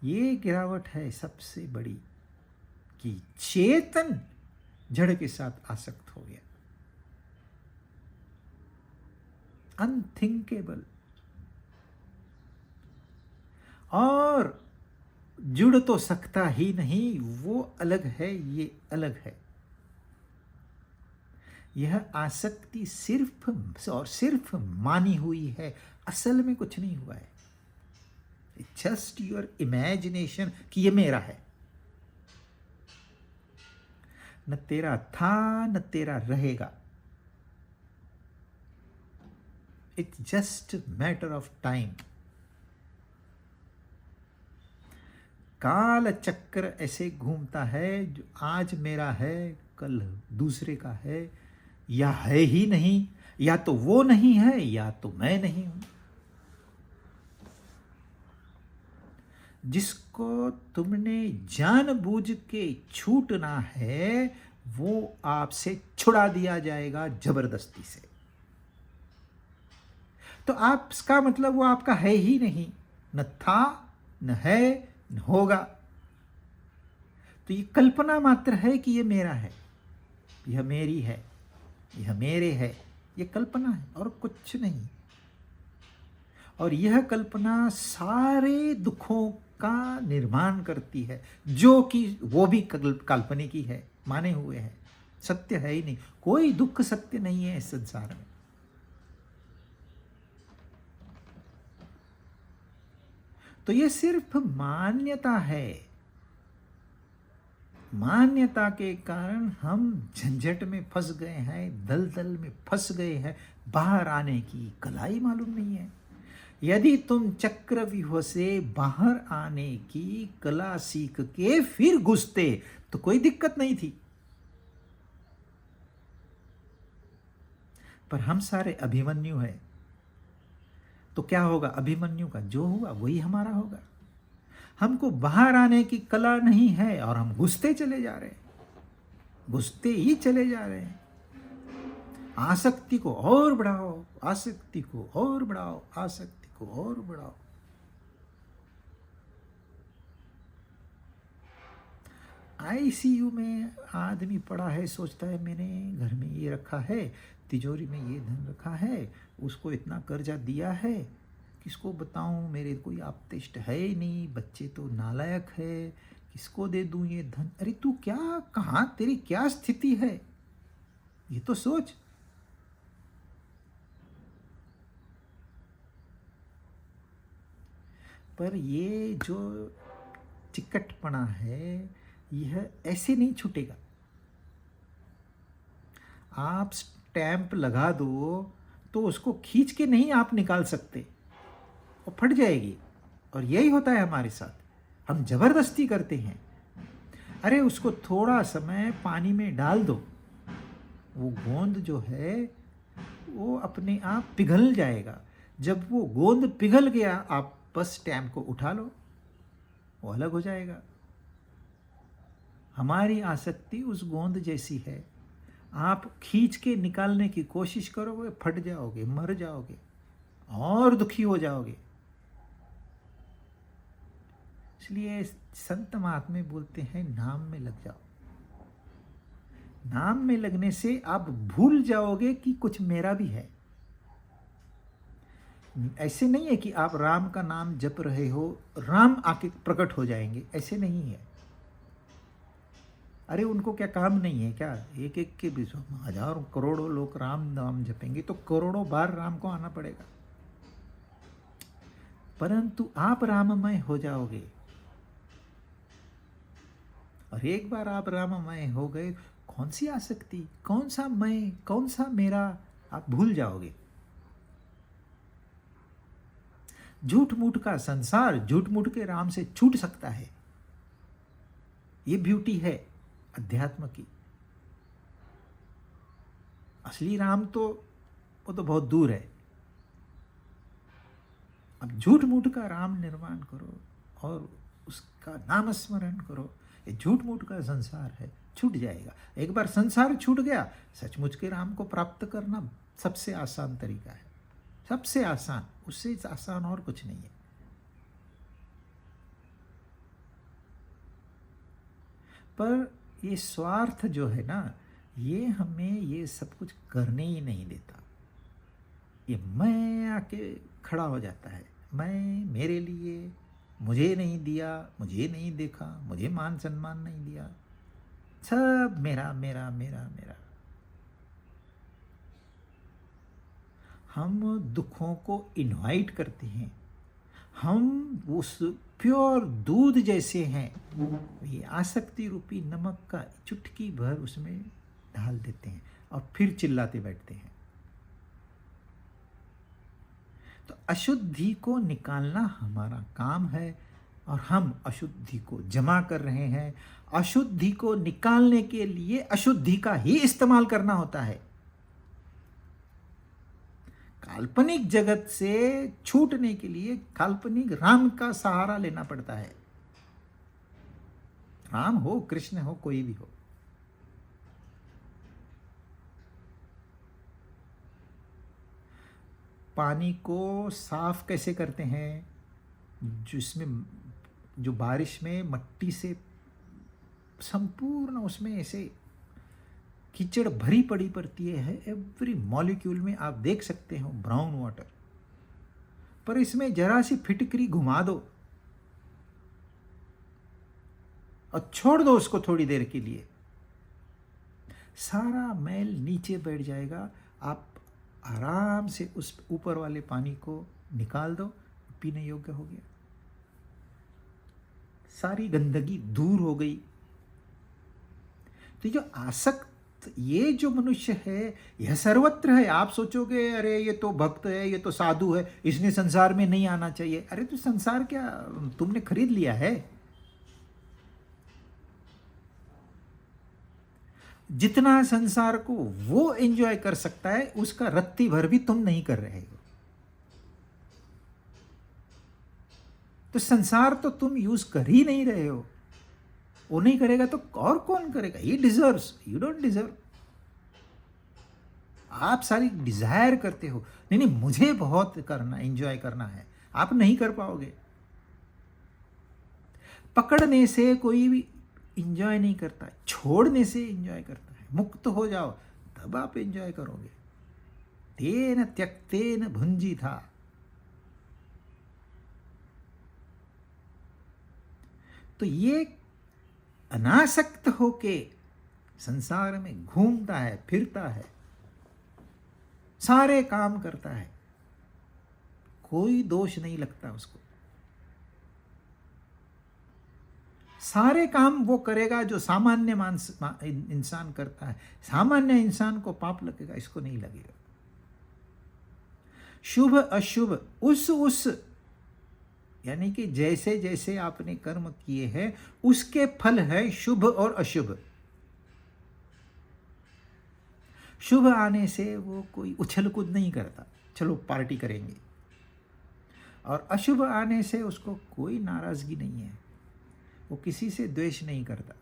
ये गिरावट है सबसे बड़ी कि चेतन जड़ के साथ आसक्त हो गया। अनथिंकेबल। और जुड़ तो सकता ही नहीं, वो अलग है, ये अलग है। यह आसक्ति सिर्फ और सिर्फ मानी हुई है, असल में कुछ नहीं हुआ है। जस्ट योर इमेजिनेशन कि ये मेरा है। न तेरा था न तेरा रहेगा। It's just matter of time. काल चक्र ऐसे घूमता है, जो आज मेरा है कल दूसरे का है, या है ही नहीं, या तो वो नहीं है या तो मैं नहीं हूं। जिसको तुमने जानबूझ के छूटना है, वो आपसे छुड़ा दिया जाएगा जबरदस्ती से। तो आप इसका मतलब वो आपका है ही नहीं, न था न है न होगा। तो ये कल्पना मात्र है कि ये मेरा है, यह मेरी है, यह मेरे है। ये कल्पना है और कुछ नहीं। और यह कल्पना सारे दुखों का निर्माण करती है, जो कि वो भी काल्पनिक ही है, माने हुए है, सत्य है ही नहीं। कोई दुख सत्य नहीं है इस संसार में। तो ये सिर्फ मान्यता है। मान्यता के कारण हम झंझट में फंस गए हैं, दलदल में फंस गए हैं। बाहर आने की कला ही मालूम नहीं है। यदि तुम चक्रव्यूह से बाहर आने की कला सीख के फिर घुसते तो कोई दिक्कत नहीं थी। पर हम सारे अभिमन्यु हैं, तो क्या होगा? अभिमन्यु का जो हुआ वही हमारा होगा। हमको बाहर आने की कला नहीं है और हम घुसते चले जा रहे हैं, घुसते ही चले जा रहे हैं। आसक्ति को और बढ़ाओ, आसक्ति को और बढ़ाओ, आसक्ति को और बढ़ाओ। आईसीयू में आदमी पड़ा है, सोचता है मैंने घर में ये रखा है, तिजोरी में ये धन रखा है, उसको इतना कर्जा दिया है, किसको बताऊं, मेरे कोई आप्तेष्ट है ही नहीं, बच्चे तो नालायक है, किसको दे दूं ये धन। अरे तू क्या, कहाँ, तेरी क्या स्थिति है, ये तो सोच। पर ये जो चिकटपना है, यह ऐसे नहीं छूटेगा। आप स्टैंप लगा दो तो उसको खींच के नहीं आप निकाल सकते, वो फट जाएगी। और यही होता है हमारे साथ, हम जबरदस्ती करते हैं। अरे उसको थोड़ा समय पानी में डाल दो, वो गोंद जो है वो अपने आप पिघल जाएगा। जब वो गोंद पिघल गया, आप बस स्टैंप को उठा लो, वो अलग हो जाएगा। हमारी आसक्ति उस गोंद जैसी है, आप खींच के निकालने की कोशिश करोगे, फट जाओगे, मर जाओगे और दुखी हो जाओगे। इसलिए संत महात्मा बोलते हैं, नाम में लग जाओ। नाम में लगने से आप भूल जाओगे कि कुछ मेरा भी है। ऐसे नहीं है कि आप राम का नाम जप रहे हो, राम आके प्रकट हो जाएंगे, ऐसे नहीं है। अरे उनको क्या काम नहीं है क्या? एक एक के बीच हजारों करोड़ों लोग राम नाम जपेंगे तो करोड़ों बार राम को आना पड़ेगा। परंतु आप राममय हो जाओगे, और एक बार आप राममय हो गए, कौन सी आसक्ति, कौन सा मैं, कौन सा मेरा, आप भूल जाओगे। झूठ मूठ का संसार झूठ मूठ के राम से छूट सकता है। ये ब्यूटी है अध्यात्म की। असली राम तो वो तो बहुत दूर है। अब झूठ मूठ का राम निर्माण करो और उसका नाम स्मरण करो। ये झूठ मूठ का संसार है, छूट जाएगा। एक बार संसार छूट गया, सचमुच के राम को प्राप्त करना सबसे आसान तरीका है, सबसे आसान, उससे आसान और कुछ नहीं है। पर ये स्वार्थ जो है ना, ये हमें ये सब कुछ करने ही नहीं देता। ये मैं आके खड़ा हो जाता है, मैं, मेरे लिए, मुझे नहीं दिया, मुझे नहीं देखा, मुझे मान सम्मान नहीं दिया, सब मेरा मेरा मेरा मेरा। हम दुखों को इनवाइट करते हैं, हम उस प्योर दूध जैसे हैं, ये आसक्ति रूपी नमक का चुटकी भर उसमें डाल देते हैं और फिर चिल्लाते बैठते हैं। तो अशुद्धि को निकालना हमारा काम है और हम अशुद्धि को जमा कर रहे हैं। अशुद्धि को निकालने के लिए अशुद्धि का ही इस्तेमाल करना होता है। काल्पनिक जगत से छूटने के लिए काल्पनिक राम का सहारा लेना पड़ता है। राम हो, कृष्ण हो, कोई भी हो। पानी को साफ कैसे करते हैं? जिसमें जो बारिश में मट्टी से संपूर्ण उसमें ऐसे कीचड़ भरी पड़ी पड़ती है, एवरी मॉलिक्यूल में आप देख सकते हो ब्राउन वाटर। पर इसमें जरा सी फिटकरी घुमा दो और छोड़ दो उसको थोड़ी देर के लिए, सारा मैल नीचे बैठ जाएगा। आप आराम से उस ऊपर वाले पानी को निकाल दो, पीने योग्य हो गया, सारी गंदगी दूर हो गई। तो जो आसक्त, ये जो मनुष्य है, यह सर्वत्र है। आप सोचोगे अरे ये तो भक्त है, ये तो साधु है, इसने संसार में नहीं आना चाहिए। अरे तो संसार क्या तुमने खरीद लिया है? जितना संसार को वो एंजॉय कर सकता है, उसका रत्ती भर भी तुम नहीं कर रहे हो। तो संसार तो तुम यूज कर ही नहीं रहे हो। वो नहीं करेगा तो और कौन करेगा? ही डिजर्व्स, यू डोंट डिजर्व। आप सारी डिजायर करते हो, नहीं नहीं मुझे बहुत करना, एंजॉय करना है, आप नहीं कर पाओगे। पकड़ने से कोई भी एंजॉय नहीं करता, छोड़ने से एंजॉय करता है। मुक्त हो जाओ तब आप एंजॉय करोगे। तेन त्यक्तेन भुंजी था। तो ये अनासक्त होके संसार में घूमता है, फिरता है, सारे काम करता है, कोई दोष नहीं लगता उसको। सारे काम वो करेगा जो सामान्य इंसान करता है। सामान्य इंसान को पाप लगेगा, इसको नहीं लगेगा। शुभ अशुभ उस यानी कि जैसे जैसे आपने कर्म किए हैं उसके फल है शुभ और अशुभ। शुभ आने से वो कोई उछल कूद नहीं करता, चलो पार्टी करेंगे, और अशुभ आने से उसको कोई नाराजगी नहीं है, वो किसी से द्वेष नहीं करता।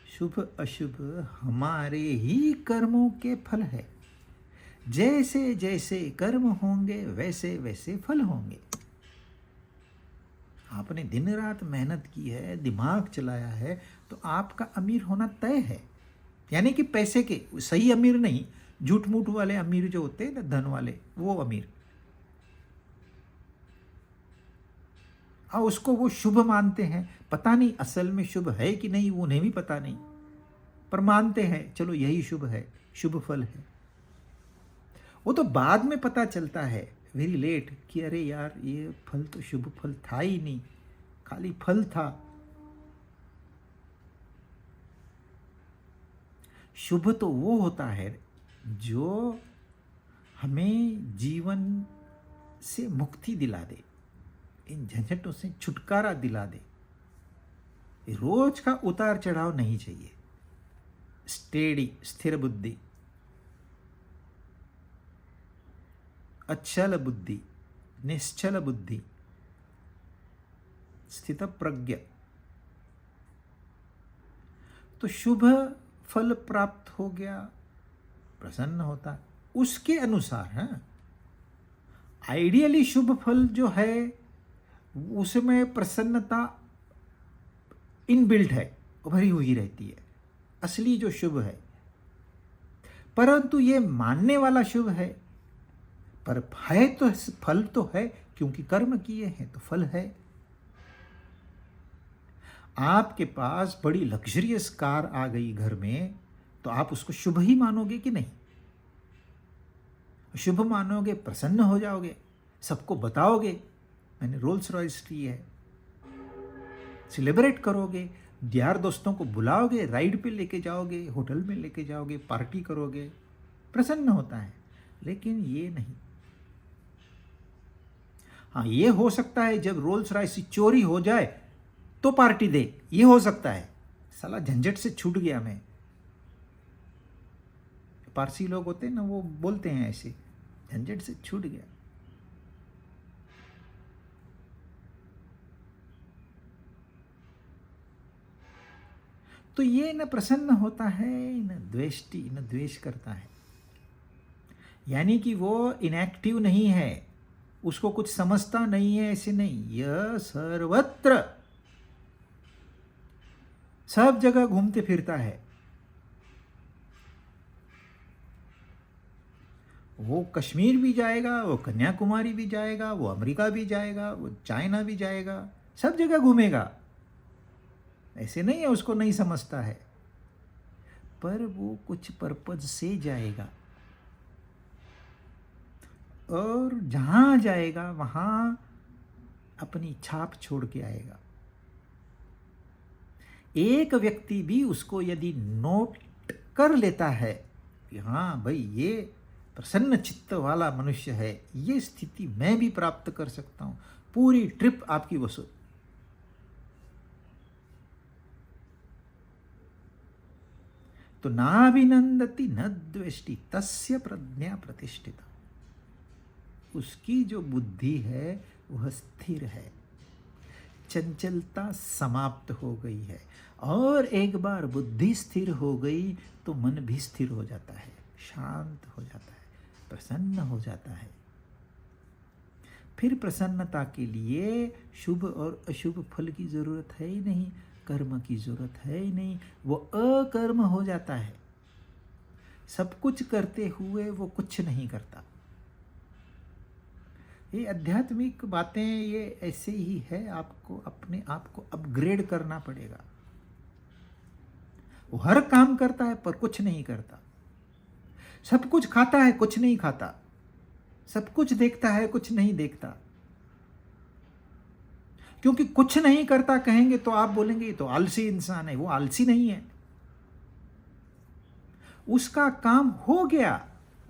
शुभ अशुभ हमारे ही कर्मों के फल है। जैसे जैसे कर्म होंगे वैसे वैसे फल होंगे। आपने दिन रात मेहनत की है, दिमाग चलाया है, तो आपका अमीर होना तय है। यानी कि पैसे के सही अमीर नहीं, झूठ मूठ वाले अमीर जो होते हैं ना, धन वाले, वो अमीर। और उसको वो शुभ मानते हैं, पता नहीं असल में शुभ है कि नहीं, वो उन्हें भी पता नहीं, पर मानते हैं चलो यही शुभ है, शुभ फल है। वो तो बाद में पता चलता है, वेरी लेट, कि अरे यार ये फल तो शुभ फल था ही नहीं, खाली फल था। शुभ तो वो होता है जो हमें जीवन से मुक्ति दिला दे, इन झंझटों से छुटकारा दिला दे। रोज का उतार चढ़ाव नहीं चाहिए। स्टेडी स्थिर बुद्धि, अचल बुद्धि, निश्चल बुद्धि, स्थित प्रज्ञ। तो शुभ फल प्राप्त हो गया, प्रसन्न होता है उसके अनुसार। हाँ, आइडियली शुभ फल जो है उसमें प्रसन्नता इनबिल्ट है, भरी हुई रहती है, असली जो शुभ है। परंतु ये मानने वाला शुभ है, पर है तो फल तो है, क्योंकि कर्म किए हैं तो फल है। आपके पास बड़ी लग्जरियस कार आ गई घर में, तो आप उसको शुभ ही मानोगे कि नहीं? शुभ मानोगे, प्रसन्न हो जाओगे, सबको बताओगे मैंने रोल्स रॉयस ली है, सेलिब्रेट करोगे, यार दोस्तों को बुलाओगे, राइड पे लेके जाओगे, होटल में लेके जाओगे, पार्टी करोगे, प्रसन्न होता है। लेकिन ये नहीं। हाँ, ये हो सकता है जब रोल्स रॉयस चोरी हो जाए तो पार्टी दे, ये हो सकता है। साला झंझट से छूट गया मैं। पारसी लोग होते हैं ना, वो बोलते हैं ऐसे, झंझट से छूट गया। तो ये न प्रसन्न होता है, न द्वेष्टि, न द्वेष करता है। यानी कि वो इनएक्टिव नहीं है, उसको कुछ समझता नहीं है, ऐसे नहीं। यह सर्वत्र सब जगह घूमते फिरता है। वो कश्मीर भी जाएगा, वो कन्याकुमारी भी जाएगा, वो अमेरिका भी जाएगा, वो चाइना भी जाएगा, सब जगह घूमेगा। ऐसे नहीं है उसको नहीं समझता है, पर वो कुछ पर्पज से जाएगा, और जहां जाएगा वहां अपनी छाप छोड़ के आएगा। एक व्यक्ति भी उसको यदि नोट कर लेता है कि हाँ भाई ये प्रसन्न चित्त वाला मनुष्य है, ये स्थिति मैं भी प्राप्त कर सकता हूं, पूरी ट्रिप आपकी वसूल। तो नाभिनंदति न द्वेष्टि तस्य प्रज्ञा प्रतिष्ठिता। उसकी जो बुद्धि है वह स्थिर है, चंचलता समाप्त हो गई है। और एक बार बुद्धि स्थिर हो गई तो मन भी स्थिर हो जाता है, शांत हो जाता है, प्रसन्न हो जाता है। फिर प्रसन्नता के लिए शुभ और अशुभ फल की जरूरत है ही नहीं, कर्म की जरूरत है ही नहीं, वो अकर्म हो जाता है। सब कुछ करते हुए वो कुछ नहीं करता। ये आध्यात्मिक बातें ये ऐसे ही है, आपको अपने आप को अपग्रेड करना पड़ेगा। वो हर काम करता है पर कुछ नहीं करता, सब कुछ खाता है कुछ नहीं खाता, सब कुछ देखता है कुछ नहीं देखता। क्योंकि कुछ नहीं करता कहेंगे तो आप बोलेंगे ये तो आलसी इंसान है। वो आलसी नहीं है, उसका काम हो गया,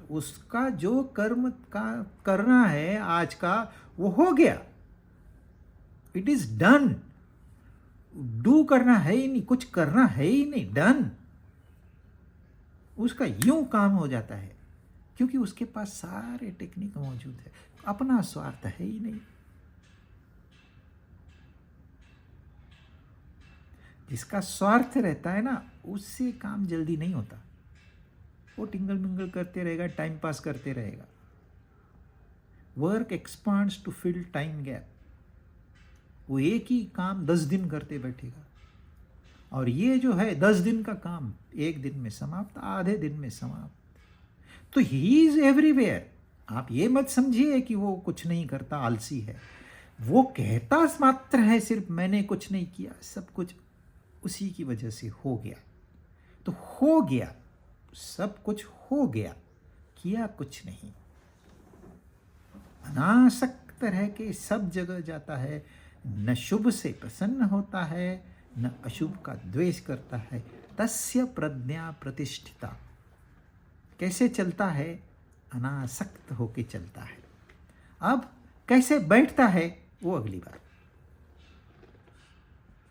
उसका जो कर्म का करना है आज का वो हो गया, इट इज डन। डू करना है ही नहीं, कुछ करना है ही नहीं, डन। उसका यूं काम हो जाता है, क्योंकि उसके पास सारे टेक्निक मौजूद है, अपना स्वार्थ है ही नहीं। जिसका स्वार्थ रहता है ना, उससे काम जल्दी नहीं होता। वो टिंगल मिंगल करते रहेगा, टाइम पास करते रहेगा। Work expands to fill time gap. वो एक ही काम 10 दिन करते बैठेगा, और ये जो है 10 दिन का काम एक दिन में समाप्त, आधे दिन में समाप्त। तो ही इज एवरीवेयर। आप ये मत समझिए कि वो कुछ नहीं करता, आलसी है। वो कहता मात्र है सिर्फ मैंने कुछ नहीं किया, सब कुछ उसी की वजह से हो गया। तो हो गया, सब कुछ हो गया, किया कुछ नहीं। अनासक्त रह के सब जगह जाता है, न शुभ से प्रसन्न होता है, न अशुभ का द्वेष करता है। तस्य प्रज्ञा प्रतिष्ठिता। कैसे चलता है? अनासक्त होके चलता है। अब कैसे बैठता है वो अगली बार।